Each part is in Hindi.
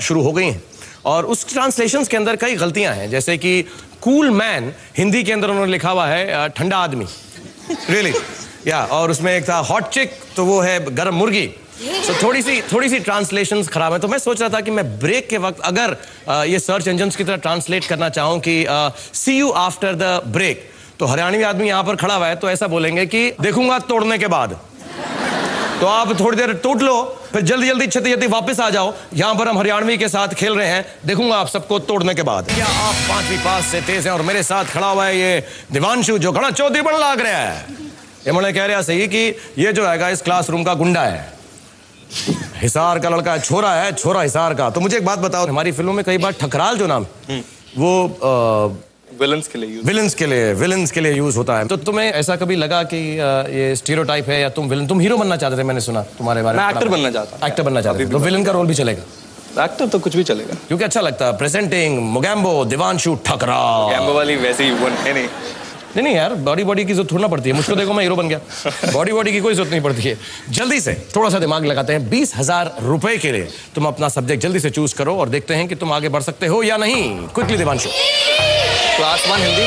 शुरू हो गई हैं और उस ट्रांसलेशंस के अंदर कई गलतियां हैं, जैसे कि कूल मैन हिंदी के अंदर उन्होंने लिखा हुआ है ठंडा आदमी, रियली या, और उसमें एक था हॉट चिक, तो वो है गर्म मुर्गी। तो थोड़ी सी ट्रांसलेशंस खराब है। तो मैं सोच रहा था कि मैं ब्रेक के वक्त अगर ये सर्च इंजन्स की तरह ट्रांसलेट करना चाहूँ कि सी यू आफ्टर द ब्रेक, तो हरियाणवी आदमी यहाँ पर खड़ा हुआ है तो ऐसा बोलेंगे कि देखूंगा तोड़ने के बाद। तो आप थोड़ी देर टूट लो, फिर जल्दी जल्दी छती छती वापस आ जाओ। यहाँ पर हम हरियाणवी के साथ खेल रहे हैं, देखूंगा आप सबको तोड़ने के बाद। क्या आप 5वीं पास से तेज हैं? और मेरे साथ खड़ा हुआ है ये दिवांशु, जो घना चौधरी बन लाग रहा है। ये मैंने कह रहा सही कि ये जो है इस क्लासरूम का गुंडा है, हिसार का लड़का है, छोरा हिसार का। तो मुझे एक बात बताओ, हमारी फिल्मों में कई बार ठकराल जो नाम वो विलन्स के लिए यूज होता है। तो तुम्हें ऐसा कभी लगा कि ये स्टीरियोटाइप है या तुम विलन, तुम हीरो बनना चाहते थे? मैंने सुना तुम्हारे बारे में। मैं एक्टर बनना चाहता थे। तो विलन का रोल भी चलेगा? एक्टर तो कुछ भी चलेगा, क्योंकि अच्छा लगता है। प्रेजेंटिंग मोगैम्बो दिवांशु ठकराल। मोगैम्बो वाली वैसे ही वो है नहीं यार, बॉडी की जरूरत थोड़ा पड़ती है। मुझको देखो, मैं हीरो बन गया। बॉडी की कोई जरूरत नहीं पड़ती है। जल्दी से थोड़ा सा दिमाग लगाते हैं। 20,000 रुपए के लिए तुम अपना सब्जेक्ट जल्दी से चूज करो और देखते हैं कि तुम आगे बढ़ सकते हो या नहीं। क्विकली दिवांशु। क्लास 1 हिंदी।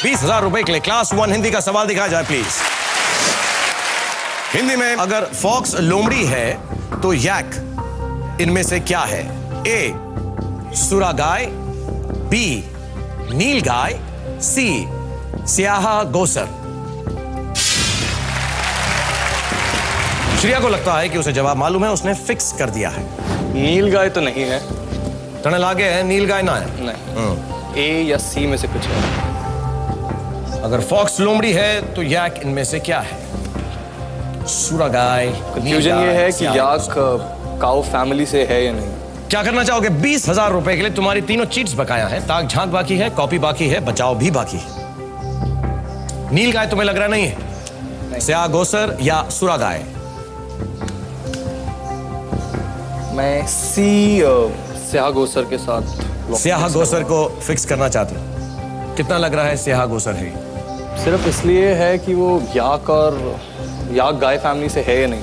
20,000 रुपए के लिए क्लास 1 हिंदी का सवाल दिखाया जाए प्लीज। हिंदी में अगर फॉक्स लोमड़ी है तो यैक इनमें से क्या है? ए सुरा गाय, बी नील गाय, सी स्याहा गोसर। श्रेया को लगता है कि उसे जवाब मालूम है, उसने फिक्स कर दिया है। नील गाय तो नहीं है, तने लागे है नील गाय ना है? नहीं। ए या सी में से कुछ है। अगर फॉक्स लोमड़ी है तो याक इनमें से क्या है? सुरा गाय। कंफ्यूजन ये है कि याक काऊ फैमिली से है या नहीं। क्या करना चाहोगे? 20,000 रुपए के लिए तुम्हारी तीनों चीट्स बकाया है। ताक झांक बाकी है, कॉपी बाकी है, बचाव भी बाकी है। नील गाय तुम्हें लग रहा नहीं है? स्याह गोसर या सुरा गाय? मैं सी स्याह गोसर के साथ स्याह गोसर को फिक्स करना चाहते हो? कितना लग रहा है स्याह गोसर है? सिर्फ इसलिए है कि वो याक गाय फैमिली से है या नहीं।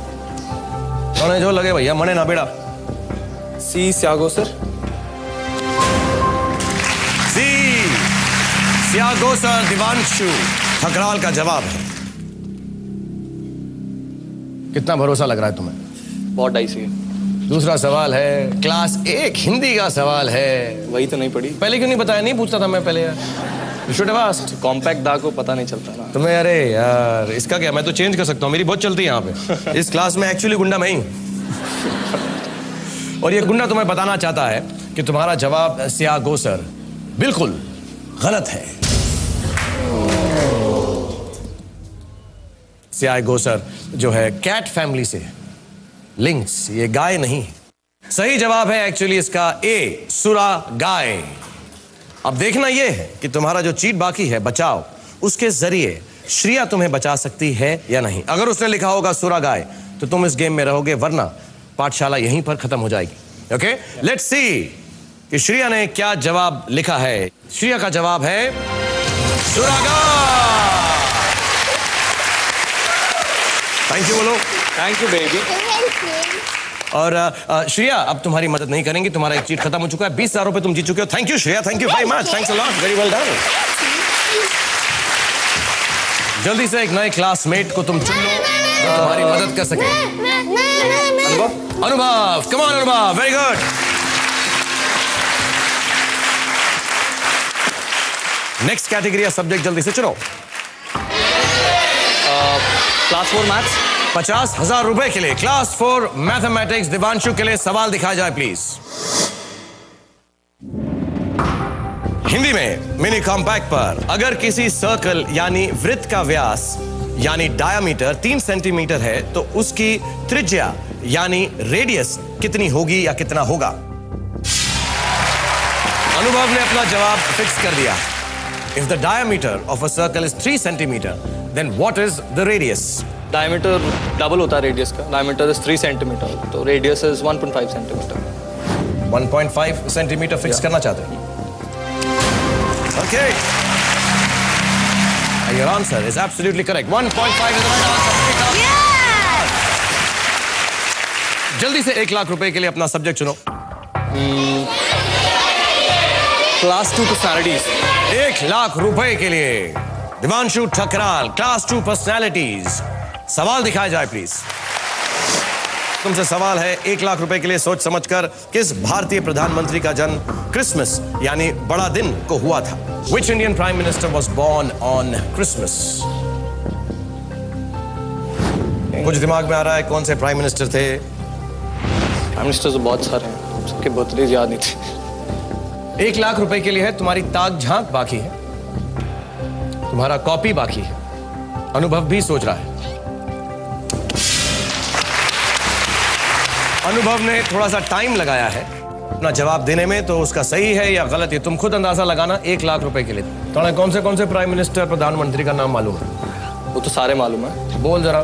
तो जो लगे भैया, मने ना बेड़ा। सी स्याह गोसर। सी स्याह गोसर दिवांशु ठकराल का जवाब है। कितना भरोसा लग रहा है तुम्हें? बहुत डाइसी है। दूसरा सवाल है क्लास 1 हिंदी का सवाल है। वही तो नहीं पढ़ी। पहले क्यों नहीं बताया? नहीं पूछता था मैं पहले यार। Should have asked. कॉम्पैक्ट दा को पता नहीं चलता ना तुम्हें। अरे यार इसका क्या, मैं तो चेंज कर सकता हूँ, मेरी बहुत चलती है यहाँ पे। इस क्लास में एक्चुअली गुंडा मैं ही हूँ। और ये गुंडा तुम्हें बताना चाहता है कि तुम्हारा जवाब स्याह गोसर बिल्कुल गलत है। स्याह गोसर जो है कैट फैमिली से, लिंक्स, ये गाय नहीं है। सही जवाब है एक्चुअली इसका ए सुरा गाय। अब देखना यह है कि तुम्हारा जो चीट बाकी है बचाओ, उसके जरिए श्रेया तुम्हें बचा सकती है या नहीं। अगर उसने लिखा होगा सुरा गाय तो तुम इस गेम में रहोगे, वरना पाठशाला यहीं पर खत्म हो जाएगी। ओके, लेट्स सी कि श्रेया ने क्या जवाब लिखा है। श्रेया का जवाब है सुरा गाय। थैंक यू बोलो। Thank you baby. और श्रेया अब तुम्हारी मदद नहीं करेंगी, तुम्हारा एक चीट खत्म हो चुका है। 20,000 रुपए तुम जीत चुके हो। Thank you Shreya, thank you very much, thanks a lot, very well done. जल्दी से एक नए क्लासमेट को तुम चुन लो जो तुम्हारी मदद कर सके। अनुभव, कम ऑन अनुभव, वेरी गुड। नेक्स्ट कैटेगरी या सब्जेक्ट जल्दी से चुनो। Class 4 maths. 50,000 रुपए के लिए क्लास 4 मैथमेटिक्स दिवांशु के लिए सवाल दिखाया जाए प्लीज। हिंदी में मिनी कॉम्पैक्ट पर अगर किसी सर्कल यानी वृत्त का व्यास यानी डायामीटर 3 सेंटीमीटर है तो उसकी त्रिज्या यानी रेडियस कितनी होगी या कितना होगा? अनुभव ने अपना जवाब फिक्स कर दिया। If the diameter of a circle is 3 centimeter, then what is the radius? Diameter double होता है रेडियस का। डायमीटर इज 3 सेंटीमीटर, तो radius is 1.5 centimetre. 1.5 centimetre fix करना चाहते हैं? Okay. Your answer is absolutely correct. 1.5 is the right answer. जल्दी से 1 लाख रुपए के लिए अपना सब्जेक्ट चुनो। Class 2 personalities. 1 लाख रुपए के लिए दिवांशु ठकराल, क्लास 2 पर्सनैलिटीज। सवाल दिखाया जाए प्लीज। तुमसे सवाल है 1 लाख रुपए के लिए सोच समझकर, किस भारतीय प्रधानमंत्री का जन्म क्रिसमस यानी बड़ा दिन को हुआ था? Which Indian Prime Minister was born on Christmas? कुछ दिमाग में आ रहा है? कौन से प्राइम मिनिस्टर थे? प्राइम मिनिस्टर तो बहुत सारे हैं, सबके बर्थडे याद नहीं थे। 1 लाख रुपए के लिए है तुम्हारी ताक झांक बाकी है, तुम्हारा कॉपी बाकी है, अनुभव भी सोच रहा है। अनुभव ने थोड़ा सा टाइम लगाया है अपना जवाब देने में, तो उसका सही है या गलत ये तुम खुद अंदाजा लगाना। 1 लाख रुपए के लिए तुम्हें कौन से प्राइम मिनिस्टर, प्रधानमंत्री का नाम मालूम है? वो तो सारे मालूम है। बोल जरा।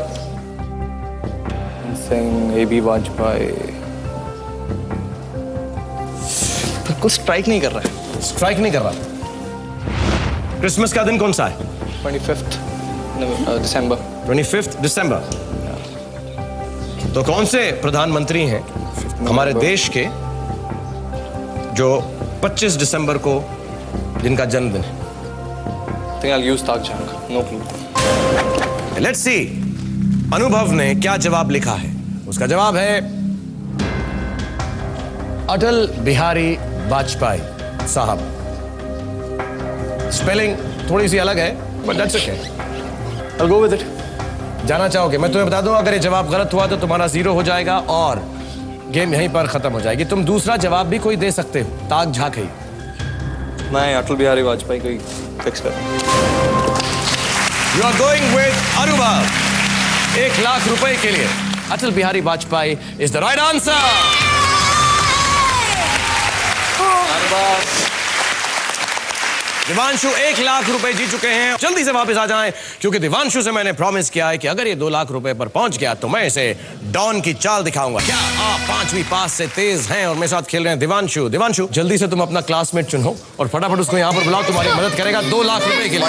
सिंह, AB वाजपेयी। पर कुछ स्ट्राइक नहीं कर रहा है। स्ट्राइक नहीं कर रहा। क्रिसमस का दिन कौन सा है? 25 दिसंबर। 25 दिसंबर। तो कौन से प्रधानमंत्री हैं हमारे देश के जो 25 दिसंबर को जिनका जन्मदिन है? think I'll use ताक झांक। No clue। Let's see अनुभव ने क्या जवाब लिखा है। उसका जवाब है अटल बिहारी वाजपेयी साहब। स्पेलिंग थोड़ी सी अलग है, but that's okay। I'll go with it। जाना चाहोगे? मैं तुम्हें बता दूं, अगर ये जवाब गलत हुआ तो तुम्हारा 0 हो जाएगा और गेम यहीं पर खत्म हो जाएगी। तुम दूसरा जवाब भी कोई दे सकते हो, ताक झांक है। मैं अटल बिहारी वाजपेयी को ही फिक्स कर। You are going with Anubhav. 1 lakh रुपए के लिए Atal Bihari Vajpayee is the right answer. Divanshu 1 lakh रुपए जीत चुके हैं। जल्दी से वापस आ जाएं, क्योंकि दिवांशु से मैंने प्रॉमिस किया है कि अगर ये 2 लाख रुपए पर पहुंच गया तो मैं इसे डॉन की चाल दिखाऊंगा। क्या आप 5वीं पास से तेज हैं? और मेरे साथ खेल रहे हैं दिवांशु। दिवांशु, जल्दी से तुम अपना क्लासमेट चुनो और फटाफट उसको यहाँ पर बुलाओ, तुम्हारी मदद करेगा 2 लाख रुपए के लिए।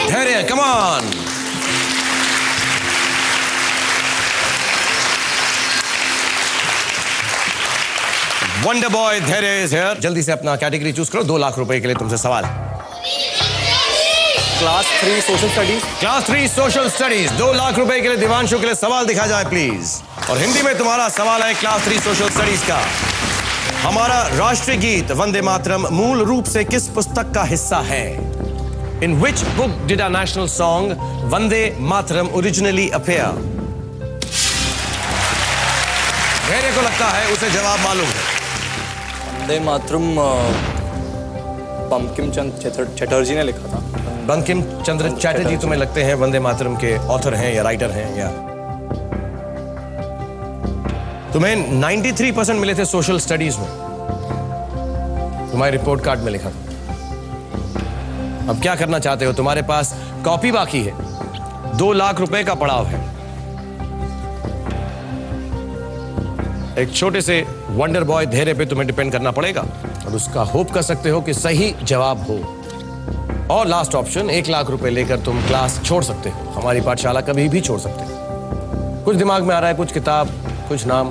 धैर्य, कम ऑन। वंडर बॉय धैर्य इज हियर। जल्दी से अपना कैटेगरी चूज करो। 2 लाख रुपए के लिए तुमसे सवाल। Class 3 social studies. Class 3 social studies. 2 lakh रुपए के लिए दिवांशु के लिए सवाल दिखा जाए प्लीज। और हिंदी में तुम्हारा सवाल है क्लास 3 सोशल स्टडीज का। हमारा राष्ट्रीय गीत वंदे मातरम मूल रूप से किस पुस्तक का हिस्सा है? In which book did our national song Vande Mataram originally appear? Dhairya को लगता है उसे जवाब मालूम है। वंदे मातरम बंकिम चंद्र चटर्जी ने लिखा था। बंकिम चंद्र चटर्जी तुम्हें लगते हैं वंदे मातरम के ऑथर हैं या राइटर हैं? या तुम्हें 93% मिले थे सोशल स्टडीज में, तुम्हारे रिपोर्ट कार्ड में लिखा था। अब क्या करना चाहते हो? तुम्हारे पास कॉपी बाकी है, 2 लाख रुपए का पड़ाव है। एक छोटे से वंडर बॉय धैर्य पे तुम्हें डिपेंड करना पड़ेगा और उसका होप कर सकते हो कि सही जवाब हो। और लास्ट ऑप्शन, 1 लाख रुपए लेकर तुम क्लास छोड़ सकते हो, हमारी पाठशाला कभी भी छोड़ सकते हो। कुछ दिमाग में आ रहा है, कुछ किताब, कुछ नाम।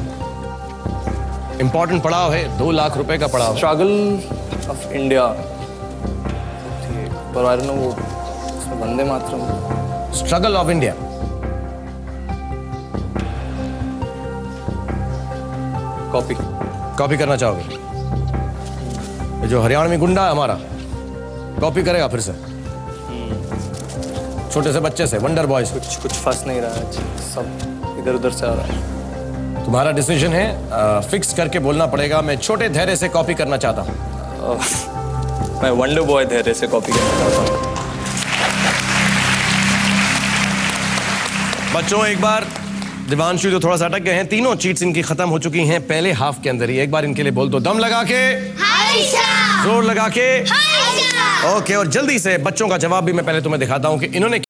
इंपॉर्टेंट पड़ाव है, 2 लाख रुपए का पड़ाव। स्ट्रगल ऑफ इंडिया, पर आई डोंट नो वो Vande Mataram. Struggle of India. Copy करना चाहोगे? ये जो हरियाणवी गुंडा है हमारा, कॉपी करेगा फिर से छोटे से बच्चे से, वंडर बॉय से। कुछ फंस नहीं रहा है, सब इधर उधर से आ रहा है। तुम्हारा डिसीजन है, फिक्स करके बोलना पड़ेगा। मैं छोटे धैर्य से कॉपी करना चाहता हूं। मैं वंडर बॉय धैर्य से कॉपी करना चाहता हूं। बच्चों, एक बार दिवांशु जो थोड़ा सा अटक गए हैं, तीनों चीट्स इनकी खत्म हो चुकी हैं पहले हाफ के अंदर ही। एक बार इनके लिए बोल दो, दम लगा के, जोर लगा के। ओके, और जल्दी से बच्चों का जवाब भी मैं पहले तुम्हें दिखाता हूं कि इन्होंने